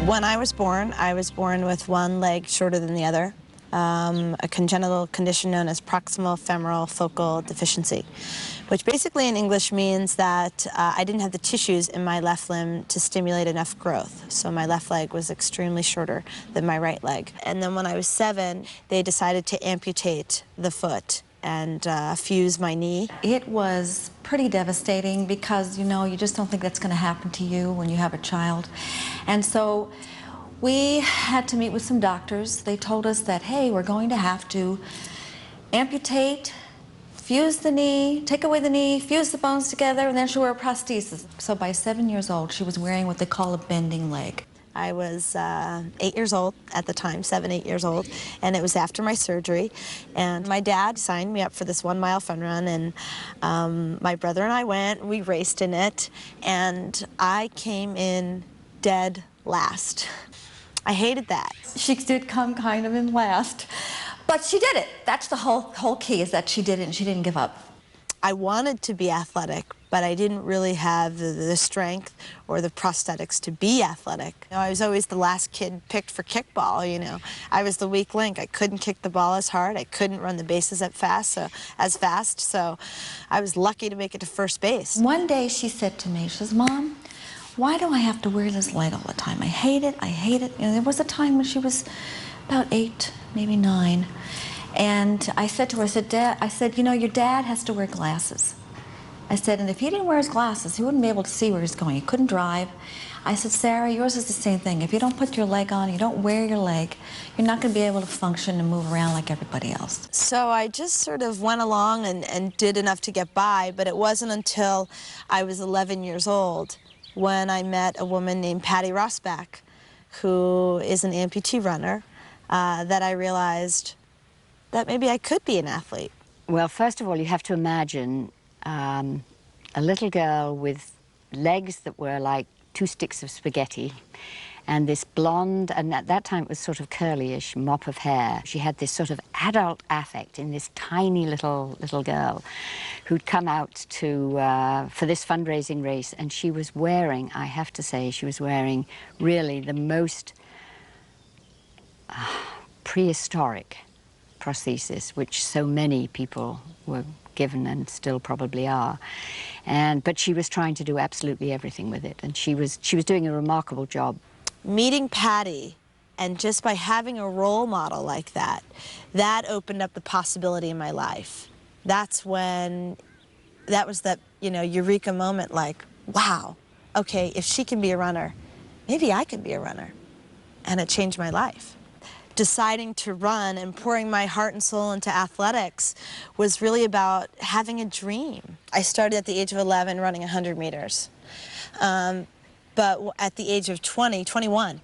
When I was born with one leg shorter than the other, a congenital condition known as proximal femoral focal deficiency, which basically in English means that I didn't have the tissues in my left limb to stimulate enough growth. So my left leg was extremely shorter than my right leg. And then when I was 7, they decided to amputate the foot and fuse my knee. It was pretty devastating because, you know, you just don't think that's going to happen to you when you have a child. And so we had to meet with some doctors. They told us that, hey, we're going to have to amputate, fuse the knee, take away the knee, fuse the bones together, and then she'll wear a prosthesis. So by 7 years old, she was wearing what they call a bending leg. I was 8 years old at the time, 7, 8 years old, and it was after my surgery. And my dad signed me up for this 1-mile fun run, and my brother and I went, we raced in it, and I came in dead last. I hated that. She did come kind of in last, but she did it. That's the whole key, is that she did it and she didn't give up. I wanted to be athletic, but I didn't really have the strength or the prosthetics to be athletic. You know, I was always the last kid picked for kickball, you know. I was the weak link. I couldn't kick the ball as hard. I couldn't run the bases as fast, so I was lucky to make it to first base. One day she said to me, she says, "Mom, why do I have to wear this leg all the time? I hate it, I hate it." You know, there was a time when she was about 8, maybe 9. And I said to her, I said, you know, your dad has to wear glasses. I said, and if he didn't wear his glasses, he wouldn't be able to see where he's going. He couldn't drive. I said, Sarah, yours is the same thing. If you don't put your leg on, you don't wear your leg, you're not going to be able to function and move around like everybody else. So I just sort of went along and did enough to get by, but it wasn't until I was 11 years old when I met a woman named Patty Rosbach, who is an amputee runner, that I realized that maybe I could be an athlete. Well, first of all, you have to imagine a little girl with legs that were like 2 sticks of spaghetti and this blonde, and at that time it was sort of curly-ish mop of hair. She had this sort of adult affect in this tiny little girl who'd come out to for this fundraising race, and she was wearing, I have to say, she was wearing really the most prehistoric prosthesis, which so many people were given and still probably are. But she was trying to do absolutely everything with it, and she was doing a remarkable job. Meeting Patty, and just by having a role model like that, that opened up the possibility in my life. That was that, you know, eureka moment, like, wow, okay, if she can be a runner, maybe I can be a runner. And it changed my life. Deciding to run and pouring my heart and soul into athletics was really about having a dream. I started at the age of 11 running 100 meters. But at the age of 21,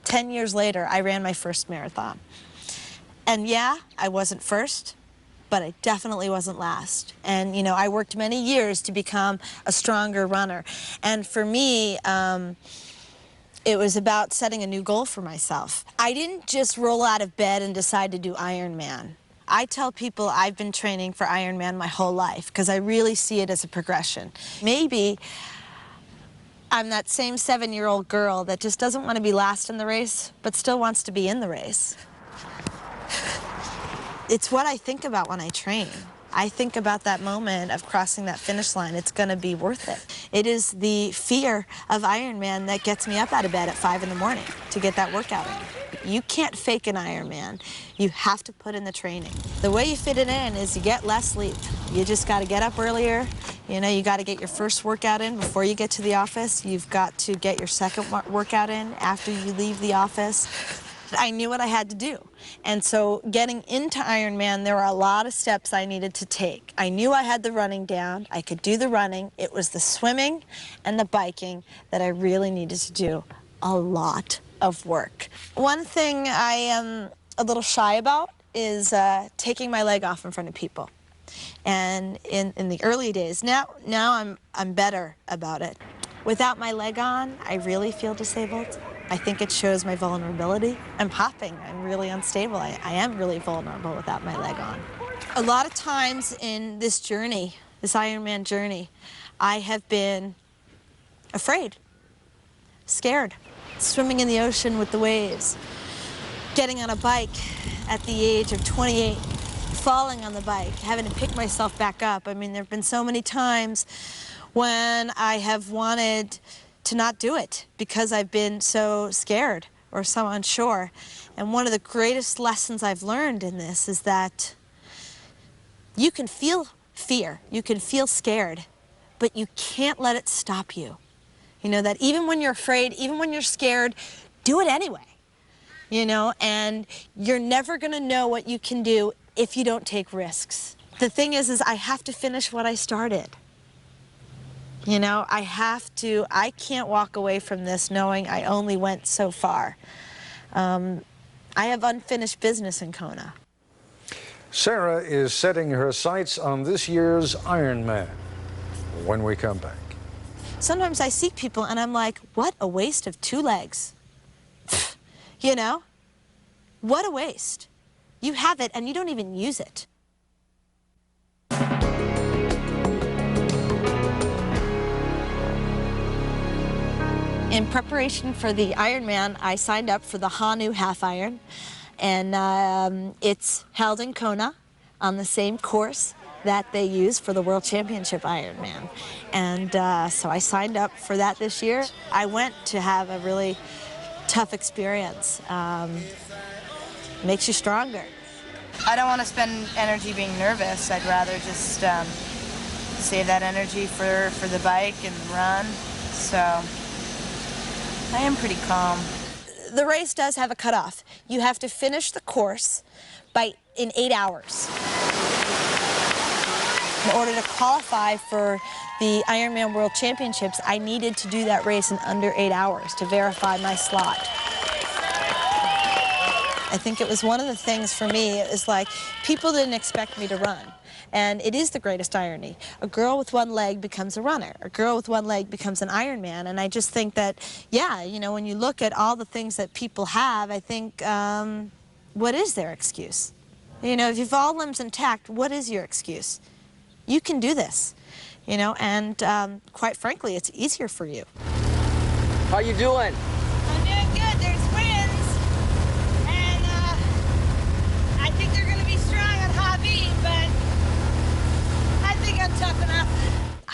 10 years later, I ran my first marathon. And yeah, I wasn't first, but I definitely wasn't last. And, you know, I worked many years to become a stronger runner. And for me, it was about setting a new goal for myself. I didn't just roll out of bed and decide to do Ironman. I tell people I've been training for Ironman my whole life because I really see it as a progression. Maybe I'm that same 7-year-old girl that just doesn't want to be last in the race, but still wants to be in the race. It's what I think about when I train. I think about that moment of crossing that finish line. It's going to be worth it. It is the fear of Ironman that gets me up out of bed at 5 in the morning to get that workout in. You can't fake an Ironman. You have to put in the training. The way you fit it in is you get less sleep. You just got to get up earlier. You know, you got to get your first workout in before you get to the office. You've got to get your second workout in after you leave the office. I knew what I had to do. And so getting into Ironman, there were a lot of steps I needed to take. I knew I had the running down. I could do the running. It was the swimming and the biking that I really needed to do a lot of work. One thing I am a little shy about is taking my leg off in front of people. And in the early days, now I'm better about it. Without my leg on, I really feel disabled. I think it shows my vulnerability. I'm popping, I'm really unstable. I am really vulnerable without my leg on. A lot of times in this journey, this Ironman journey, I have been afraid, scared. swimming in the ocean with the waves, getting on a bike at the age of 28, falling on the bike, having to pick myself back up. I mean, there have been so many times when I have wanted to not do it because I've been so scared or so unsure. And one of the greatest lessons I've learned in this is that you can feel fear, you can feel scared, but you can't let it stop you. You know, that even when you're afraid, even when you're scared, do it anyway. You know, and you're never gonna know what you can do if you don't take risks. The thing is I have to finish what I started. You know, I can't walk away from this knowing I only went so far. I have unfinished business in Kona. Sarah is setting her sights on this year's Ironman when we come back. Sometimes I see people and I'm like, what a waste of 2 legs. You know? What a waste. You have it and you don't even use it. In preparation for the Ironman, I signed up for the Honu Half Iron, and it's held in Kona on the same course that they use for the World Championship Ironman. And so I signed up for that this year. I went to have a really tough experience. Makes you stronger. I don't want to spend energy being nervous. I'd rather just save that energy for the bike and run. So I am pretty calm. The race does have a cutoff. You have to finish the course in 8 hours. In order to qualify for the Ironman World Championships, I needed to do that race in under 8 hours to verify my slot. I think it was one of the things for me, it was like, people didn't expect me to run. And it is the greatest irony. A girl with one leg becomes a runner. A girl with one leg becomes an Ironman. And I just think that, yeah, you know, when you look at all the things that people have, I think, what is their excuse? You know, if you've all limbs intact, what is your excuse? You can do this, you know, and quite frankly, it's easier for you. How you doing? I'm doing good. There's winds, and I think they're going to be strong on Hawi, but I think I'm tough enough.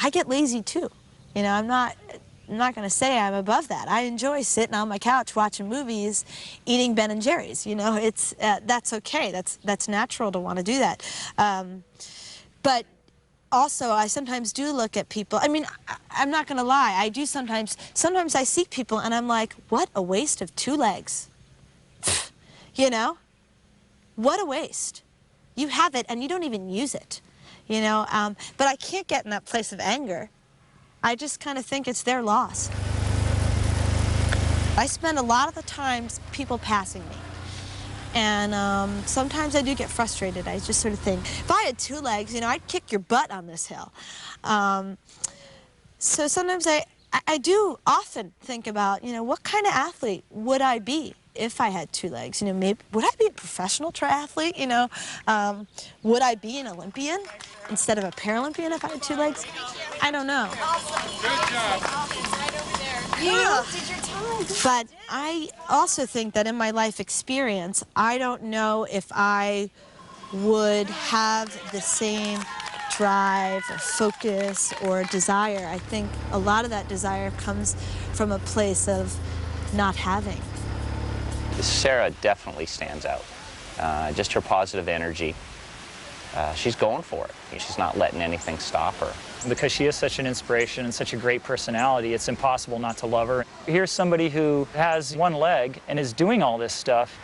I get lazy too. You know, I'm not going to say I'm above that. I enjoy sitting on my couch watching movies, eating Ben & Jerry's. You know, it's that's okay. That's natural to want to do that. But also, I sometimes do look at people. I mean, I'm not going to lie. I do sometimes I see people and I'm like, what a waste of 2 legs. You know? What a waste. You have it and you don't even use it. You know, but I can't get in that place of anger. I just kind of think it's their loss. I spend a lot of the times people passing me. And sometimes I do get frustrated. I just sort of think, if I had 2 legs, you know, I'd kick your butt on this hill. So sometimes I do often think about, you know, what kind of athlete would I be if I had 2 legs? You know, maybe, would I be a professional triathlete? You know, would I be an Olympian instead of a Paralympian if I had 2 legs? I don't know. Good job. Yeah. But I also think that in my life experience, I don't know if I would have the same drive or focus or desire. I think a lot of that desire comes from a place of not having. Sarah definitely stands out. Just her positive energy. She's going for it. She's not letting anything stop her. Because she is such an inspiration and such a great personality, it's impossible not to love her. Here's somebody who has 1 leg and is doing all this stuff,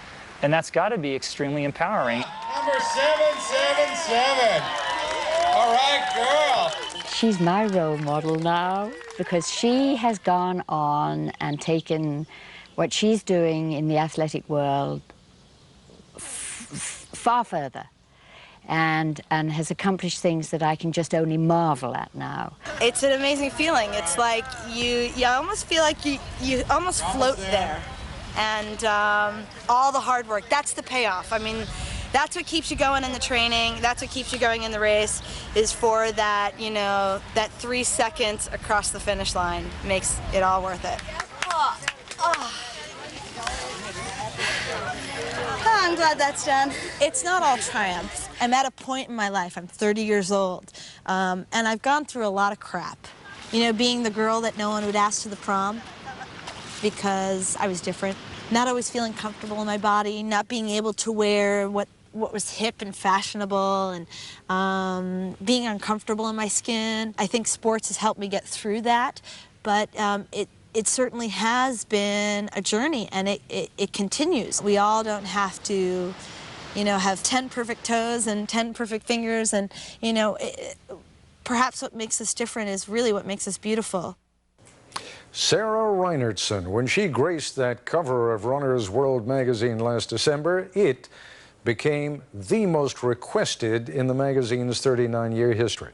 and that's got to be extremely empowering. Number 777. All right, girl. She's my role model now because she has gone on and taken what she's doing in the athletic world far further. And has accomplished things that I can just only marvel at now. It's an amazing feeling. It's like you almost feel like you almost float there. And all the hard work, that's the payoff. I mean, that's what keeps you going in the training, that's what keeps you going in the race, is for that, you know, that 3 seconds across the finish line makes it all worth it. I'm glad that's done. It's not all triumph. I'm at a point in my life, I'm 30 years old, and I've gone through a lot of crap. You know, being the girl that no one would ask to the prom because I was different, not always feeling comfortable in my body, not being able to wear what was hip and fashionable, and being uncomfortable in my skin. I think sports has helped me get through that, but it certainly has been a journey, and it continues. We all don't have to, you know, have 10 perfect toes and 10 perfect fingers, and, you know, perhaps what makes us different is really what makes us beautiful. Sarah Reinertsen, when she graced that cover of Runner's World magazine last December, it became the most requested in the magazine's 39-year history.